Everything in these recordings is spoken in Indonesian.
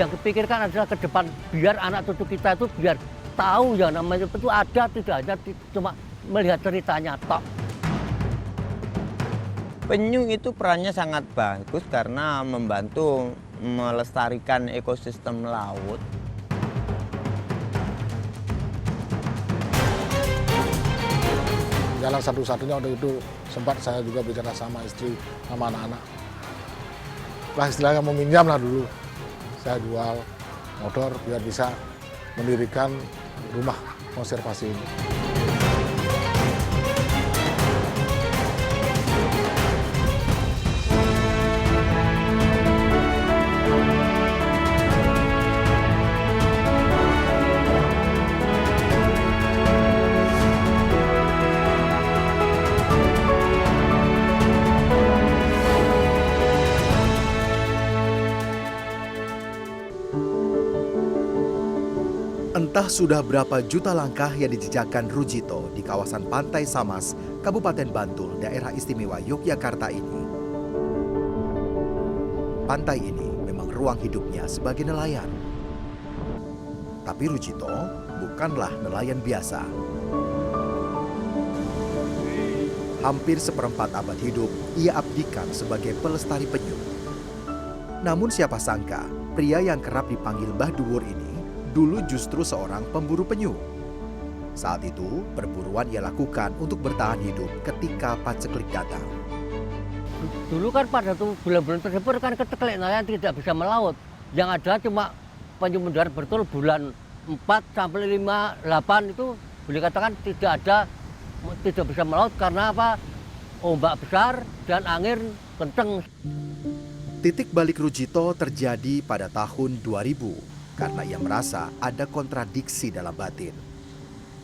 Yang kepikirkan adalah ke depan biar anak cucu kita itu biar tahu yang namanya itu ada, tidak hanya cuma melihat ceritanya tok. Penyu itu perannya sangat bagus karena membantu melestarikan ekosistem laut. Jalan satu-satunya waktu itu sempat saya juga bicara sama istri, sama anak-anak. Lah istilahnya mau minjam lah dulu. Saya jual motor biar bisa mendirikan rumah konservasi ini. Entah sudah berapa juta langkah yang dijejakkan Rujito di kawasan Pantai Samas, Kabupaten Bantul, Daerah Istimewa Yogyakarta ini. Pantai ini memang ruang hidupnya sebagai nelayan. Tapi Rujito bukanlah nelayan biasa. Hampir seperempat abad hidup, ia abdikan sebagai pelestari penyu. Namun siapa sangka, pria yang kerap dipanggil Mbah Duwur ini dulu justru seorang pemburu penyu. Saat itu, perburuan ia lakukan untuk bertahan hidup ketika paceklik datang. Dulu kan pada tuh bulan-bulan tersebut kan keceklik nelayan tidak bisa melaut. Yang ada cuma penyu mendar betul bulan 4 sampai 5, 8 itu boleh katakan tidak bisa melaut karena apa? Ombak besar dan angin kenceng. Titik balik Rujito terjadi pada tahun 2000 karena ia merasa ada kontradiksi dalam batin.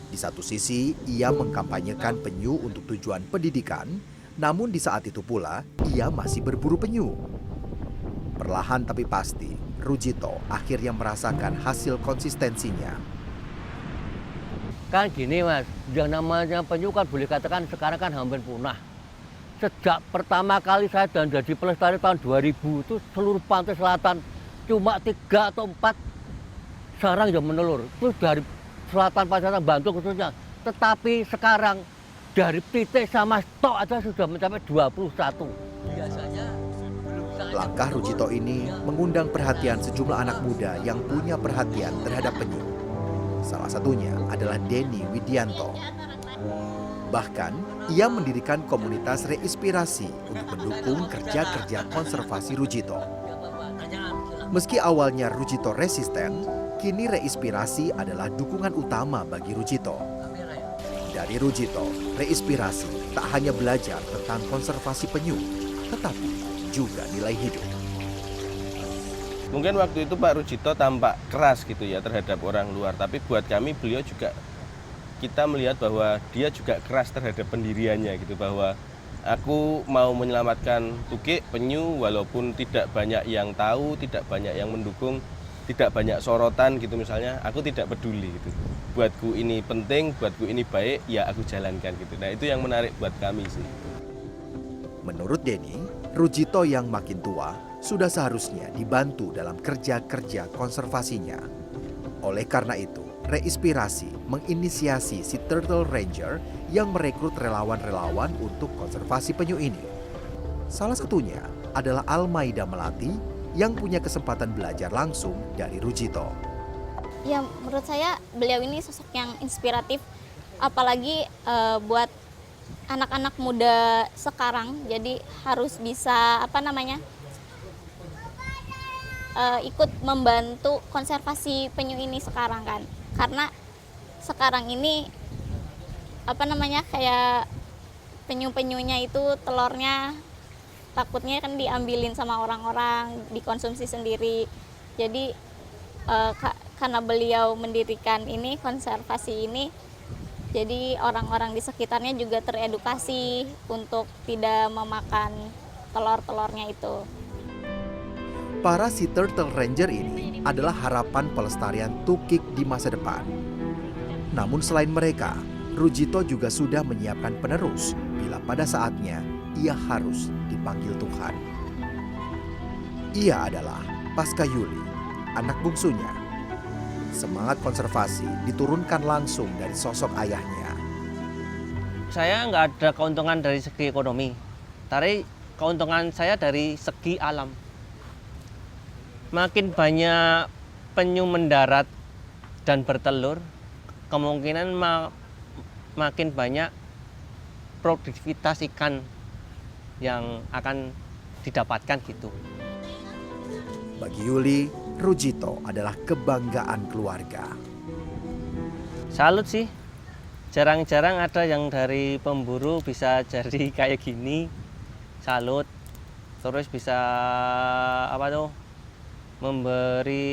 Di satu sisi, ia mengkampanyekan penyu untuk tujuan pendidikan, namun di saat itu pula, ia masih berburu penyu. Perlahan tapi pasti, Rujito akhirnya merasakan hasil konsistensinya. Kan gini Mas, yang namanya penyu kan boleh katakan sekarang kan hampir punah. Sejak pertama kali saya dan jadi pelestari tahun 2000 itu seluruh pantai selatan cuma 3 atau 4 sarang yang menelur. Itu dari selatan pantai Bantul khususnya. Tetapi sekarang dari titik sama stok aja sudah mencapai 21. Biasanya Langkah Rujito ini mengundang perhatian sejumlah anak muda yang punya perhatian terhadap penyu. Salah satunya adalah Denny Widianto. Bahkan, ia mendirikan komunitas Reinspirasi untuk mendukung kerja-kerja konservasi Rujito. Meski awalnya Rujito resisten, kini Reinspirasi adalah dukungan utama bagi Rujito. Dari Rujito, Reinspirasi tak hanya belajar tentang konservasi penyu, tetapi juga nilai hidup. Mungkin waktu itu Pak Rujito tampak keras gitu ya terhadap orang luar, tapi buat kami beliau juga, kita melihat bahwa dia juga keras terhadap pendiriannya gitu, bahwa aku mau menyelamatkan tukik penyu walaupun tidak banyak yang tahu, tidak banyak yang mendukung, tidak banyak sorotan gitu misalnya, aku tidak peduli gitu. Buatku ini penting, buatku ini baik, ya aku jalankan gitu. Nah itu yang menarik buat kami sih. Menurut Denny, Rujito yang makin tua sudah seharusnya dibantu dalam kerja-kerja konservasinya. Oleh karena itu, Reinspirasi menginisiasi si Turtle Ranger yang merekrut relawan-relawan untuk konservasi penyu ini. Salah satunya adalah Almaida Melati yang punya kesempatan belajar langsung dari Rujito. Ya, menurut saya beliau ini sosok yang inspiratif, apalagi buat anak-anak muda sekarang. Jadi harus bisa ikut membantu konservasi penyu ini sekarang kan. Karena sekarang ini kayak penyu-penyunya itu telurnya takutnya kan diambilin sama orang-orang, dikonsumsi sendiri. Jadi karena beliau mendirikan ini, konservasi ini, jadi orang-orang di sekitarnya juga teredukasi untuk tidak memakan telur-telurnya itu. Para Sea Turtle Ranger ini adalah harapan pelestarian tukik di masa depan. Namun selain mereka, Rujito juga sudah menyiapkan penerus bila pada saatnya ia harus dipanggil Tuhan. Ia adalah Pasca Yuli, anak bungsunya. Semangat konservasi diturunkan langsung dari sosok ayahnya. Saya nggak ada keuntungan dari segi ekonomi, tapi keuntungan saya dari segi alam. Makin banyak penyu mendarat dan bertelur, kemungkinan makin banyak produktivitas ikan yang akan didapatkan gitu. Bagi Yuli, Rujito adalah kebanggaan keluarga. Salut sih, jarang-jarang ada yang dari pemburu bisa jadi kayak gini. Salut, terus bisa memberi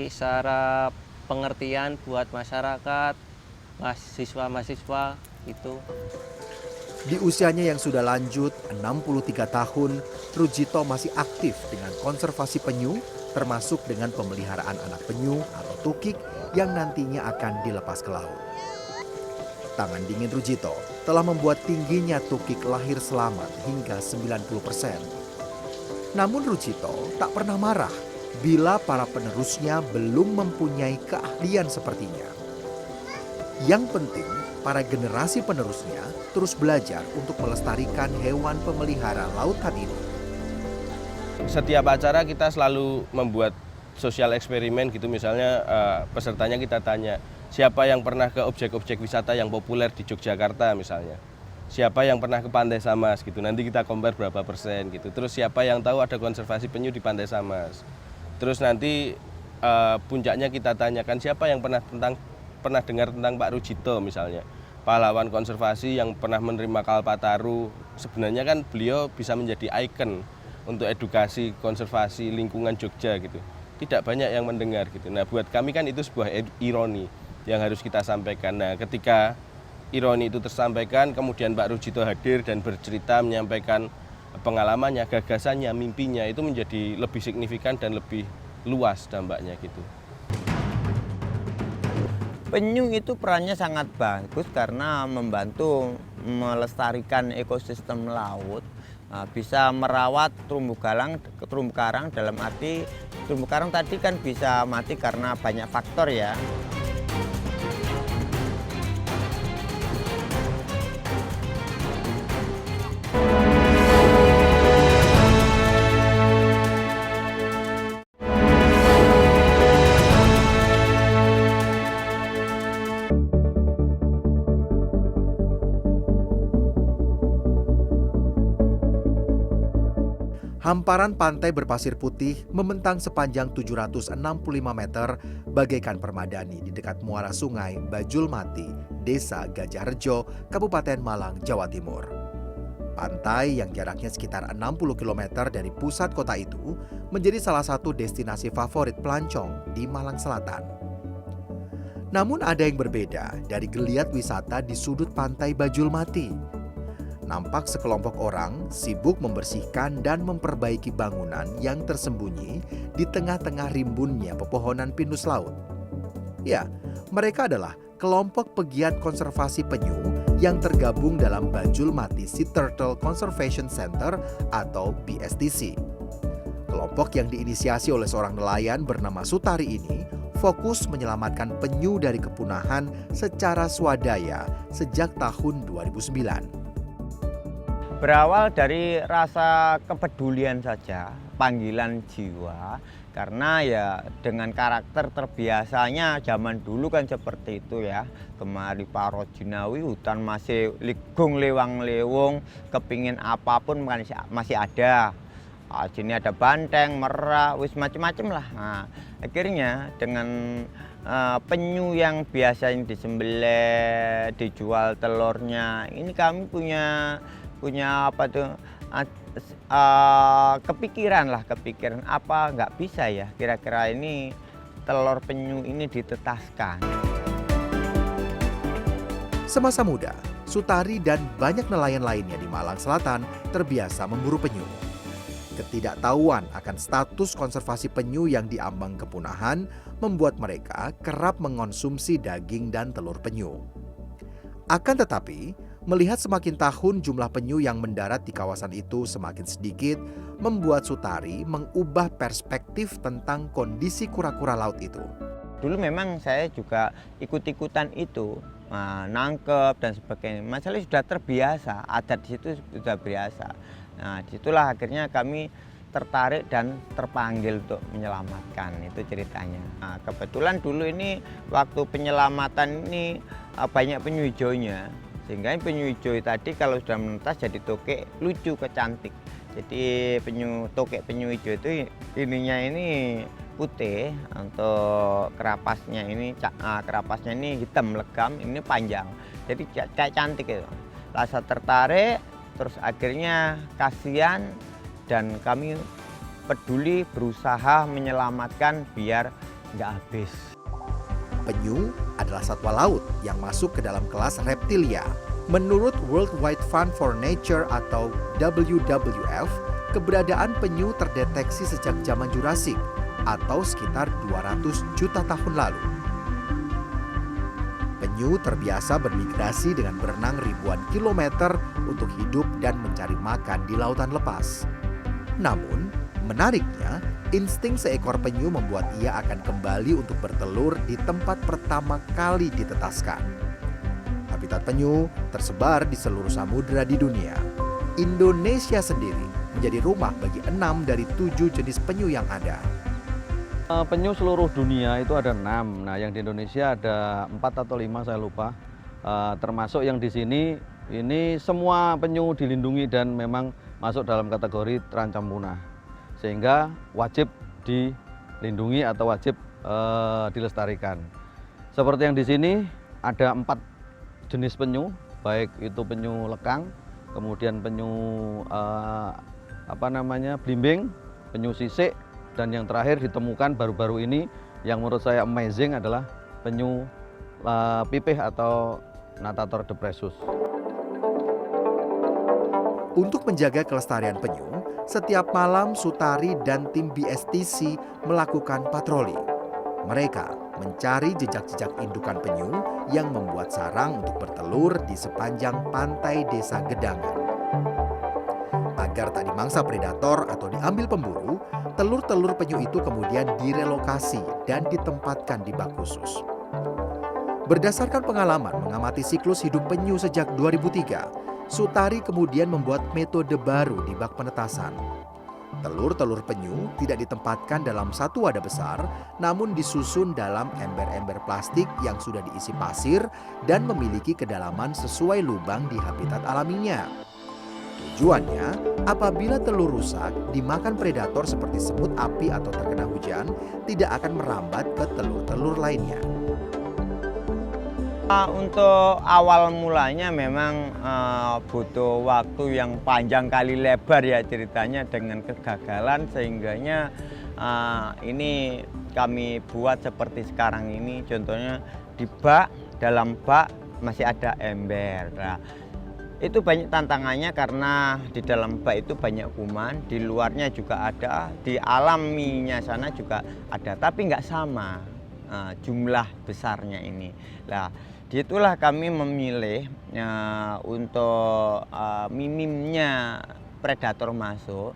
secara pengertian buat masyarakat, mahasiswa-mahasiswa gitu. Di usianya yang sudah lanjut, 63 tahun, Rujito masih aktif dengan konservasi penyu, termasuk dengan pemeliharaan anak penyu atau tukik yang nantinya akan dilepas ke laut. Tangan dingin Rujito telah membuat tingginya tukik lahir selamat hingga 90%. Namun Rujito tak pernah marah bila para penerusnya belum mempunyai keahlian sepertinya. Yang penting, para generasi penerusnya terus belajar untuk melestarikan hewan pemelihara lautan ini. Setiap acara kita selalu membuat sosial eksperimen gitu, misalnya pesertanya kita tanya, siapa yang pernah ke objek-objek wisata yang populer di Yogyakarta misalnya. Siapa yang pernah ke Pantai Samas gitu, nanti kita compare berapa persen gitu. Terus siapa yang tahu ada konservasi penyu di Pantai Samas. Terus nanti puncaknya kita tanyakan siapa yang pernah dengar tentang Pak Rujito misalnya. Pahlawan konservasi yang pernah menerima Kalpataru. Sebenarnya kan beliau bisa menjadi ikon untuk edukasi konservasi lingkungan Jogja gitu. Tidak banyak yang mendengar gitu. Nah, buat kami kan itu sebuah ironi yang harus kita sampaikan. Nah, ketika ironi itu tersampaikan, kemudian Pak Rujito hadir dan bercerita menyampaikan pengalamannya, gagasannya, mimpinya, itu menjadi lebih signifikan dan lebih luas dampaknya gitu. Penyu itu perannya sangat bagus karena membantu melestarikan ekosistem laut, bisa merawat terumbu karang dalam arti terumbu karang tadi kan bisa mati karena banyak faktor ya. Hamparan pantai berpasir putih membentang sepanjang 765 meter bagaikan permadani di dekat muara sungai Bajulmati, Desa Gajahrejo, Kabupaten Malang, Jawa Timur. Pantai yang jaraknya sekitar 60 km dari pusat kota itu menjadi salah satu destinasi favorit pelancong di Malang Selatan. Namun ada yang berbeda dari geliat wisata di sudut pantai Bajulmati. Nampak sekelompok orang sibuk membersihkan dan memperbaiki bangunan yang tersembunyi di tengah-tengah rimbunnya pepohonan pinus laut. Ya, mereka adalah kelompok pegiat konservasi penyu yang tergabung dalam Bajulmati Sea Turtle Conservation Center atau BSTC. Kelompok yang diinisiasi oleh seorang nelayan bernama Sutari ini fokus menyelamatkan penyu dari kepunahan secara swadaya sejak tahun 2009. Berawal dari rasa kepedulian saja, panggilan jiwa, karena ya dengan karakter terbiasanya zaman dulu kan seperti itu ya. Kemari Paro Jinawi, hutan masih ligung lewang lewung, kepingin apapun masih ada. Sini ada banteng, merak, wis macem-macem lah. Nah, akhirnya dengan penyu yang biasanya disembelih, dijual telurnya, ini kami punya kepikiran apa nggak bisa ya kira-kira ini telur penyu ini ditetaskan. Semasa muda, Sutari dan banyak nelayan lainnya di Malang Selatan terbiasa memburu penyu. Ketidaktahuan akan status konservasi penyu yang diambang kepunahan membuat mereka kerap mengonsumsi daging dan telur penyu. Akan tetapi, Melihat semakin tahun jumlah penyu yang mendarat di kawasan itu semakin sedikit, membuat Sutari mengubah perspektif tentang kondisi kura-kura laut itu. Dulu memang saya juga ikut-ikutan itu, nangkep dan sebagainya. Masalah sudah terbiasa, adat di situ sudah biasa. Nah, disitulah akhirnya kami tertarik dan terpanggil untuk menyelamatkan, itu ceritanya. Nah, kebetulan dulu ini waktu penyelamatan ini banyak penyu hijaunya. Sehingga penyu hijau tadi kalau sudah menetas jadi tokek lucu, kecantik. Jadi tokek penyu hijau itu ininya ini putih, untuk kerapasnya ini hitam legam, ini panjang. Jadi kayak cantik itu. Rasa tertarik, terus akhirnya kasihan dan kami peduli berusaha menyelamatkan biar nggak habis. Penyu adalah satwa laut yang masuk ke dalam kelas reptilia. Menurut World Wide Fund for Nature atau WWF, keberadaan penyu terdeteksi sejak zaman Jurassik atau sekitar 200 juta tahun lalu. Penyu terbiasa bermigrasi dengan berenang ribuan kilometer untuk hidup dan mencari makan di lautan lepas. Namun, menariknya, insting seekor penyu membuat ia akan kembali untuk bertelur di tempat pertama kali ditetaskan. Habitat penyu tersebar di seluruh samudera di dunia. Indonesia sendiri menjadi rumah bagi 6 dari 7 jenis penyu yang ada. Penyu seluruh dunia itu ada 6. Nah, yang di Indonesia ada 4 atau 5 saya lupa. Termasuk yang di sini, ini semua penyu dilindungi dan memang masuk dalam kategori terancam punah. Sehingga wajib dilindungi atau wajib dilestarikan. Seperti yang di sini ada 4 jenis penyu, baik itu penyu lekang, kemudian penyu belimbing, penyu sisik, dan yang terakhir ditemukan baru-baru ini yang menurut saya amazing adalah penyu pipih atau Natator depressus. Untuk menjaga kelestarian penyu, setiap malam Sutari dan tim BSTC melakukan patroli. Mereka mencari jejak-jejak indukan penyu yang membuat sarang untuk bertelur di sepanjang pantai Desa Gedangan. Agar tak dimangsa predator atau diambil pemburu, telur-telur penyu itu kemudian direlokasi dan ditempatkan di bak khusus. Berdasarkan pengalaman mengamati siklus hidup penyu sejak 2003, Sutari kemudian membuat metode baru di bak penetasan. Telur-telur penyu tidak ditempatkan dalam satu wadah besar, namun disusun dalam ember-ember plastik yang sudah diisi pasir dan memiliki kedalaman sesuai lubang di habitat alaminya. Tujuannya, apabila telur rusak, dimakan predator seperti semut api atau terkena hujan, tidak akan merambat ke telur-telur lainnya. Untuk awal mulanya memang butuh waktu yang panjang kali lebar ya ceritanya dengan kegagalan sehingganya ini kami buat seperti sekarang ini, contohnya di bak, dalam bak masih ada ember. Nah, itu banyak tantangannya karena di dalam bak itu banyak kuman, di luarnya juga ada, di alaminya sana juga ada, tapi nggak sama jumlah besarnya ini. Nah, disitulah kami memilih untuk minimnya predator masuk.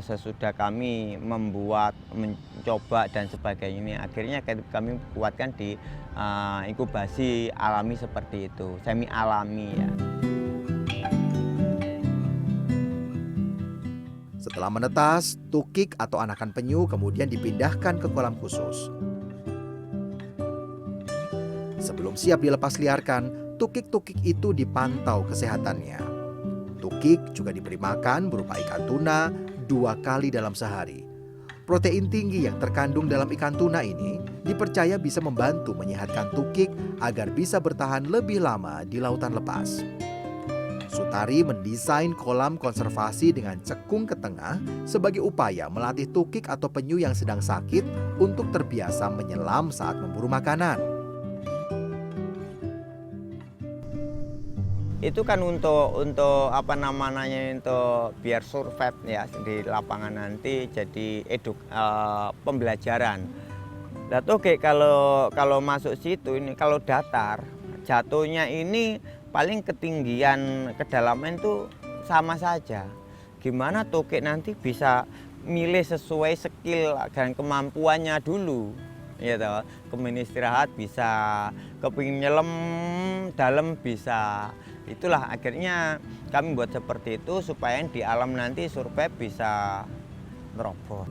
Sesudah kami mencoba dan sebagainya ini, akhirnya kami buatkan di inkubasi alami seperti itu, semi alami ya. Setelah menetas, tukik atau anakan penyu kemudian dipindahkan ke kolam khusus. Sebelum siap dilepas liarkan, tukik-tukik itu dipantau kesehatannya. Tukik juga diberi makan berupa ikan tuna 2 kali dalam sehari. Protein tinggi yang terkandung dalam ikan tuna ini dipercaya bisa membantu menyehatkan tukik agar bisa bertahan lebih lama di lautan lepas. Sutari mendesain kolam konservasi dengan cekung ke tengah sebagai upaya melatih tukik atau penyu yang sedang sakit untuk terbiasa menyelam saat memburu makanan. Itu kan untuk apa namanya, untuk biar survive ya di lapangan nanti, jadi pembelajaran. Dan oke, kalau masuk situ ini kalau datar jatuhnya ini paling ketinggian kedalaman itu sama saja. Gimana tokek nanti bisa milih sesuai skill dan kemampuannya dulu. Ya toh, kepingin istirahat bisa, kepingin nyelam dalam bisa. Itulah akhirnya kami buat seperti itu supaya di alam nanti survei bisa nerobos.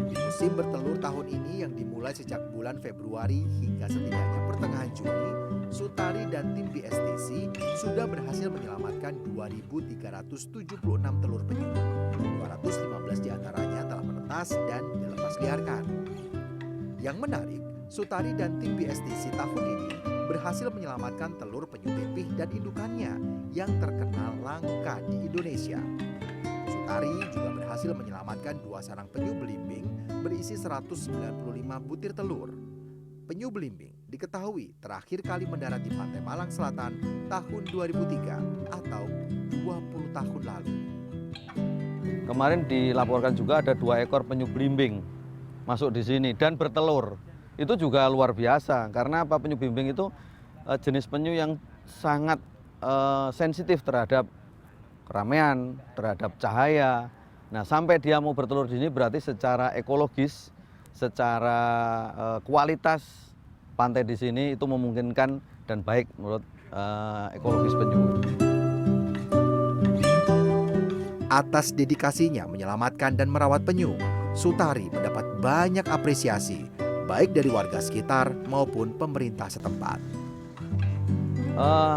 Di musim bertelur tahun ini yang dimulai sejak bulan Februari hingga setidaknya pertengahan Juni, Sutari dan tim BSTC sudah berhasil menyelamatkan 2.376 telur penyu. 215 diantaranya telah menetas dan dilepas liarkan. Yang menarik, Sutari dan tim BSTC tahun ini berhasil menyelamatkan telur penyu pipih dan indukannya yang terkenal langka di Indonesia. Sutari juga berhasil menyelamatkan 2 sarang penyu belimbing berisi 195 butir telur. Penyu belimbing diketahui terakhir kali mendarat di Pantai Malang Selatan tahun 2003 atau 20 tahun lalu. Kemarin dilaporkan juga ada 2 ekor penyu belimbing masuk di sini dan bertelur. Itu juga luar biasa karena apa, penyu belimbing itu jenis penyu yang sangat sensitif terhadap keramaian, terhadap cahaya. Nah, sampai dia mau bertelur di sini berarti secara ekologis, secara kualitas pantai di sini itu memungkinkan dan baik menurut ekologis penyu. Atas dedikasinya menyelamatkan dan merawat penyu, Sutari mendapat banyak apresiasi baik dari warga sekitar maupun pemerintah setempat.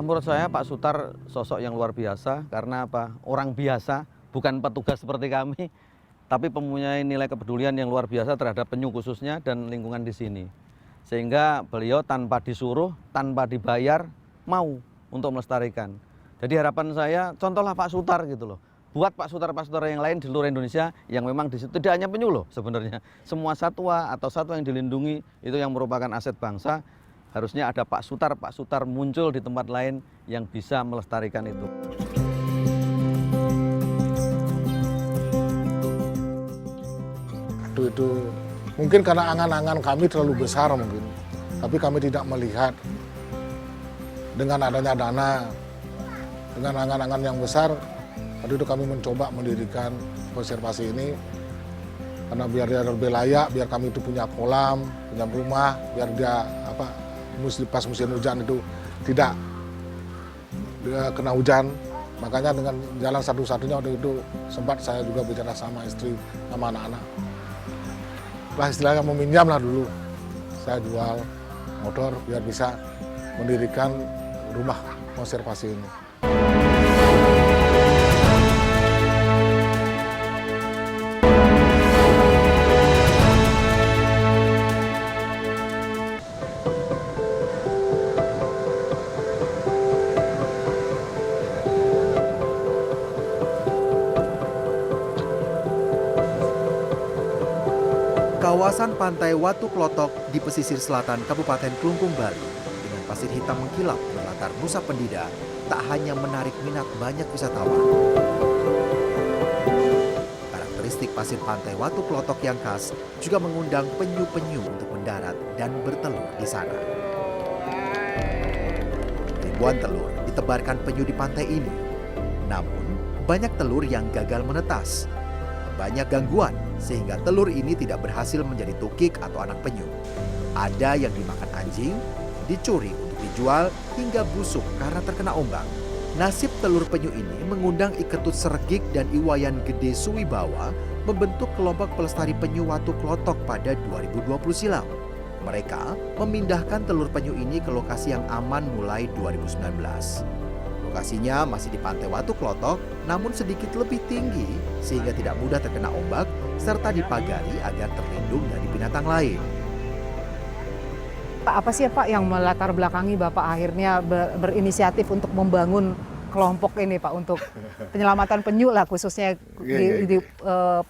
Menurut saya Pak Sutar sosok yang luar biasa karena apa? Orang biasa, bukan petugas seperti kami, tapi mempunyai nilai kepedulian yang luar biasa terhadap penyu khususnya dan lingkungan di sini. Sehingga beliau tanpa disuruh, tanpa dibayar, mau untuk melestarikan. Jadi harapan saya, contohlah Pak Sutar gitu loh. Buat Pak Sutar yang lain di seluruh Indonesia yang memang di situ tidak hanya penyu loh sebenarnya. Semua satwa atau satwa yang dilindungi itu yang merupakan aset bangsa. Harusnya ada Pak Sutar muncul di tempat lain yang bisa melestarikan itu. Itu mungkin karena angan-angan kami terlalu besar mungkin, tapi kami tidak melihat dengan adanya dana, dengan angan-angan yang besar. Waktu itu kami mencoba mendirikan konservasi ini karena biar dia lebih layak, biar kami itu punya kolam, punya rumah, biar dia pas musim hujan itu tidak kena hujan. Makanya dengan jalan satu-satunya waktu itu sempat saya juga bicara sama istri, sama anak-anak. Lah istilahnya meminjam lah dulu. Saya jual motor biar bisa mendirikan rumah konservasi ini. Kawasan Pantai Watu Klotok di pesisir selatan Kabupaten Klungkung, Bali dengan pasir hitam mengkilap berlatar Nusa Pendida tak hanya menarik minat banyak wisatawan. Karakteristik pasir Pantai Watu Klotok yang khas juga mengundang penyu-penyu untuk mendarat dan bertelur di sana. Ribuan telur ditebarkan penyu di pantai ini. Namun, banyak telur yang gagal menetas. Banyak gangguan sehingga telur ini tidak berhasil menjadi tukik atau anak penyu. Ada yang dimakan anjing, dicuri untuk dijual, hingga busuk karena terkena ombak. Nasib telur penyu ini mengundang Iketut Seregik dan Iwayan Gede Suwibawa membentuk kelompok pelestari penyu Watu Klotok pada 2020 silam. Mereka memindahkan telur penyu ini ke lokasi yang aman mulai 2019. Lokasinya masih di Pantai Watu Klotok, namun sedikit lebih tinggi sehingga tidak mudah terkena ombak serta dipagari agar terlindung dari binatang lain. Pak, apa sih Pak yang melatar belakangi Bapak akhirnya berinisiatif untuk membangun kelompok ini Pak untuk penyelamatan penyu lah khususnya di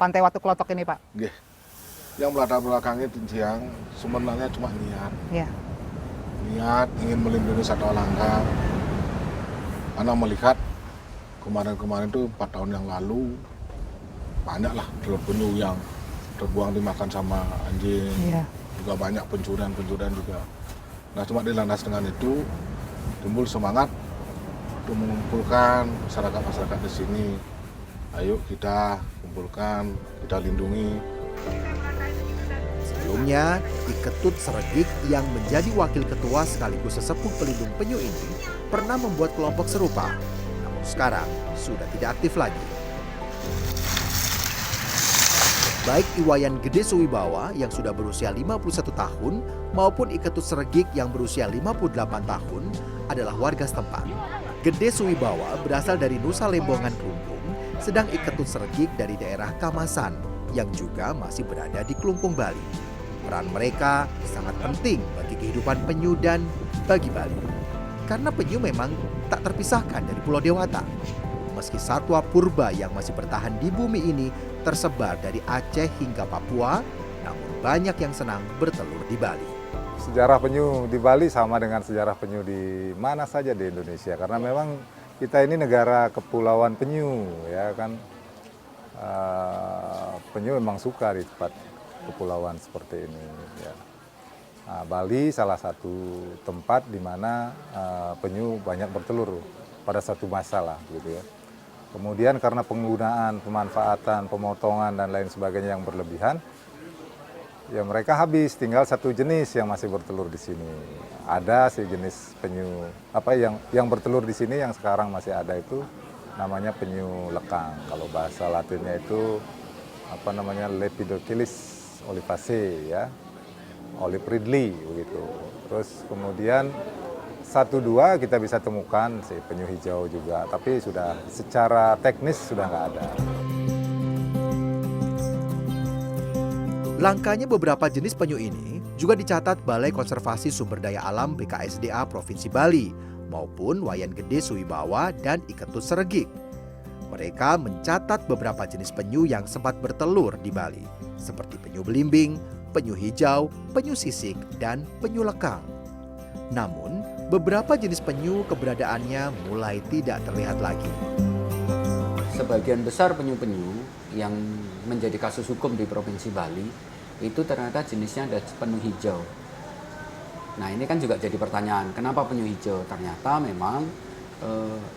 Pantai Watu Klotok ini Pak? Yang melatar belakangi yang sebenarnya cuma niat. Ya. Niat ingin melindungi satwa langka. Karena melihat kemarin-kemarin itu 4 tahun yang lalu banyaklah telur penyu yang terbuang dimakan sama anjing, juga banyak pencurian juga. Nah cuma dilandas dengan itu timbul semangat untuk mengumpulkan masyarakat di sini. Ayo kita kumpulkan, kita lindungi. Sebelumnya, Ki Ketut Seregik yang menjadi wakil ketua sekaligus sesepuh pelindung penyu ini pernah membuat kelompok serupa. Namun sekarang sudah tidak aktif lagi. Baik Iwayan Gede Suwibawa yang sudah berusia 51 tahun maupun I Ketut Seregik yang berusia 58 tahun adalah warga setempat. Gede Suwibawa berasal dari Nusa Lembongan Kelungkung, sedang I Ketut Seregik dari daerah Kamasan yang juga masih berada di Kelungkung, Bali. Peran mereka sangat penting bagi kehidupan penyu dan bagi Bali. Karena penyu memang tak terpisahkan dari Pulau Dewata. Meski satwa purba yang masih bertahan di bumi ini tersebar dari Aceh hingga Papua, namun banyak yang senang bertelur di Bali. Sejarah penyu di Bali sama dengan sejarah penyu di mana saja di Indonesia, karena memang kita ini negara kepulauan penyu, ya kan. Penyu memang suka di tempat kepulauan seperti ini. Ya. Nah, Bali salah satu tempat di mana penyu banyak bertelur pada satu masa lah, gitu ya. Kemudian karena penggunaan, pemanfaatan, pemotongan dan lain sebagainya yang berlebihan, ya mereka habis, tinggal satu jenis yang masih bertelur di sini. Ada sih jenis penyu yang bertelur di sini yang sekarang masih ada itu namanya penyu lekang. Kalau bahasa Latinnya itu Lepidocyllis olivaceae ya. Olive Ridley begitu. Terus kemudian 1-2 kita bisa temukan si penyu hijau juga, tapi sudah secara teknis sudah nggak ada. Langkanya beberapa jenis penyu ini juga dicatat Balai Konservasi Sumber Daya Alam BKSDA Provinsi Bali maupun Wayan Gede Suwibawa dan I Ketut Seregik. Mereka mencatat beberapa jenis penyu yang sempat bertelur di Bali, seperti penyu belimbing, penyu hijau, penyu sisik, dan penyu lekang. Namun, beberapa jenis penyu keberadaannya mulai tidak terlihat lagi. Sebagian besar penyu-penyu yang menjadi kasus hukum di Provinsi Bali itu ternyata jenisnya ada penyu hijau. Nah ini kan juga jadi pertanyaan, kenapa penyu hijau? Ternyata memang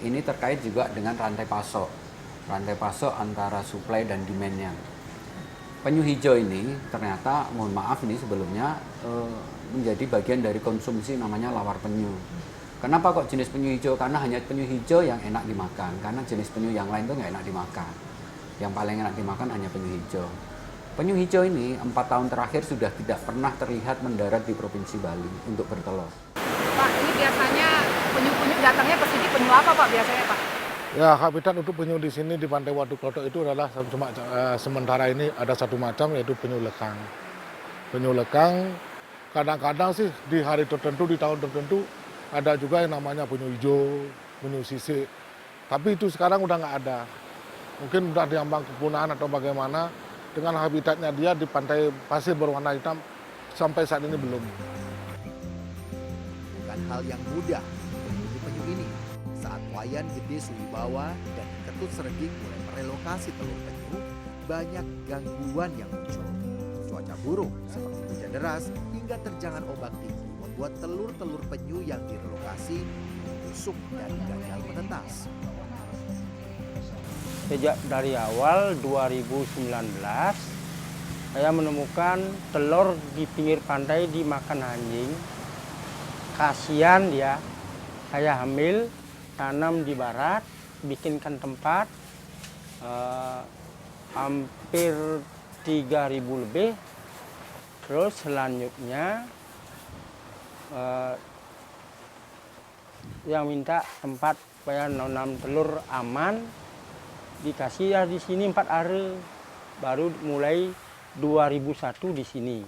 ini terkait juga dengan rantai pasok antara supply dan demand-nya. Penyu hijau ini ternyata, mohon maaf ini sebelumnya, menjadi bagian dari konsumsi namanya lawar penyu. Kenapa kok jenis penyu hijau? Karena hanya penyu hijau yang enak dimakan, karena jenis penyu yang lain itu nggak enak dimakan. Yang paling enak dimakan hanya penyu hijau. Penyu hijau ini 4 tahun terakhir sudah tidak pernah terlihat mendarat di Provinsi Bali untuk bertelur. Pak, ini biasanya penyu-penyu datangnya ke sini penyu apa Pak biasanya Pak? Ya, habitat untuk penyu di sini di Pantai Waduk Klothok itu adalah sementara ini ada satu macam yaitu penyu lekang. Penyu lekang kadang-kadang sih di hari tertentu, di tahun tertentu ada juga yang namanya penyu hijau, penyu sisik. Tapi itu sekarang udah nggak ada. Mungkin udah diambang kepunahan atau bagaimana. Dengan habitatnya dia di pantai pasir berwarna hitam sampai saat ini belum. Bukan hal yang mudah melindungi penyu ini saat Wayan Gede Suwibawa dan I Ketut Seregik mulai merelokasi telur penyu, banyak gangguan yang muncul. Cuaca buruk seperti hujan deras hingga terjangan ombak tinggi membuat telur-telur penyu yang direlokasi busuk dan gagal menetas. Sejak dari awal 2019 saya menemukan telur di pinggir pantai dimakan anjing. Kasihan dia. Saya hamil, tanam di barat, bikinkan tempat hampir 3.000 lebih. Terus selanjutnya yang minta tempat supaya nanam telur aman. Dikasih ya di sini 4 are, baru mulai 2001 di sini.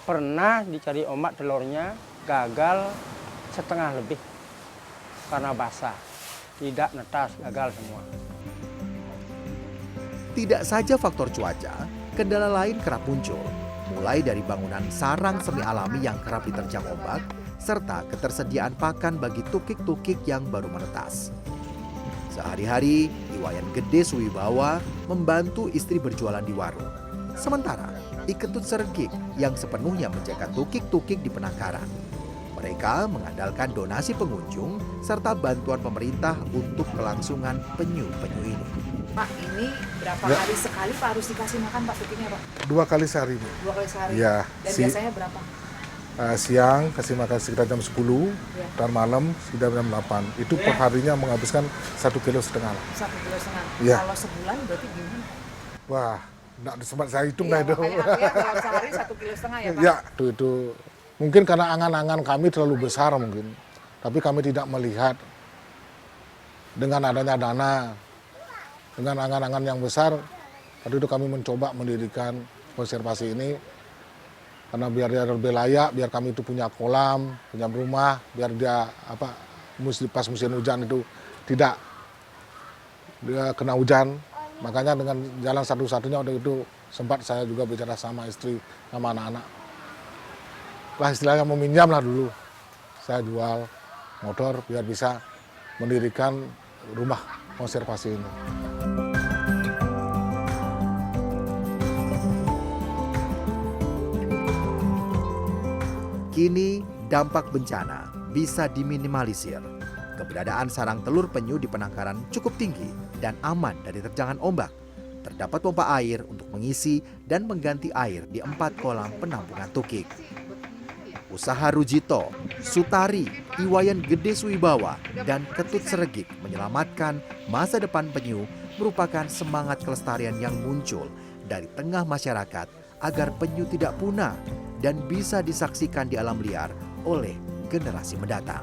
Pernah dicari ombak telurnya, gagal setengah lebih karena basah, tidak netas, gagal semua. Tidak saja faktor cuaca, kendala lain kerap muncul, mulai dari bangunan sarang semi alami yang kerap diterjang ombak, serta ketersediaan pakan bagi tukik-tukik yang baru menetas. Sehari-hari, Iwayan Gede Suwibawa membantu istri berjualan di warung. Sementara, Iketut Seregik yang sepenuhnya menjaga tukik-tukik di penangkaran. Mereka mengandalkan donasi pengunjung serta bantuan pemerintah untuk kelangsungan penyu-penyu ini. Pak, ini berapa Ya. kali sekali Pak harus dikasih makan Pak tukiknya Pak? 2 kali sehari, Bu. 2 kali sehari? Iya. Dan biasanya berapa? Siang kasih makan sekitar jam 10, Ya. dan malam sekitar jam 8. Itu per harinya menghabiskan 1,5 kilo. 1,5 kilo. Iya. Kalau sebulan berarti gimana? Wah, nggak sempat saya hitung Iya, dah itu. makanya artinya dalam sehari 1,5 kilo ya Pak? Ya, itu mungkin karena angan-angan kami terlalu besar mungkin, tapi kami tidak melihat dengan adanya dana, dengan angan-angan yang besar. Tadi itu kami mencoba mendirikan konservasi ini karena biar dia lebih layak, biar kami itu punya kolam, punya rumah, biar dia pas musim hujan itu tidak dia kena hujan. Makanya dengan jalan satu-satunya waktu itu sempat saya juga bicara sama istri, sama anak-anak. Lah istilahnya meminjam lah dulu. Saya jual motor biar bisa mendirikan rumah konservasi ini. Kini dampak bencana bisa diminimalisir. Keberadaan sarang telur penyu di penangkaran cukup tinggi dan aman dari terjangan ombak. Terdapat pompa air untuk mengisi dan mengganti air di 4 kolam penampungan tukik. Usaha Rujito, Sutari, Iwayan Gede Suwibawa, dan Ketut Seregik menyelamatkan masa depan penyu merupakan semangat kelestarian yang muncul dari tengah masyarakat agar penyu tidak punah dan bisa disaksikan di alam liar oleh generasi mendatang.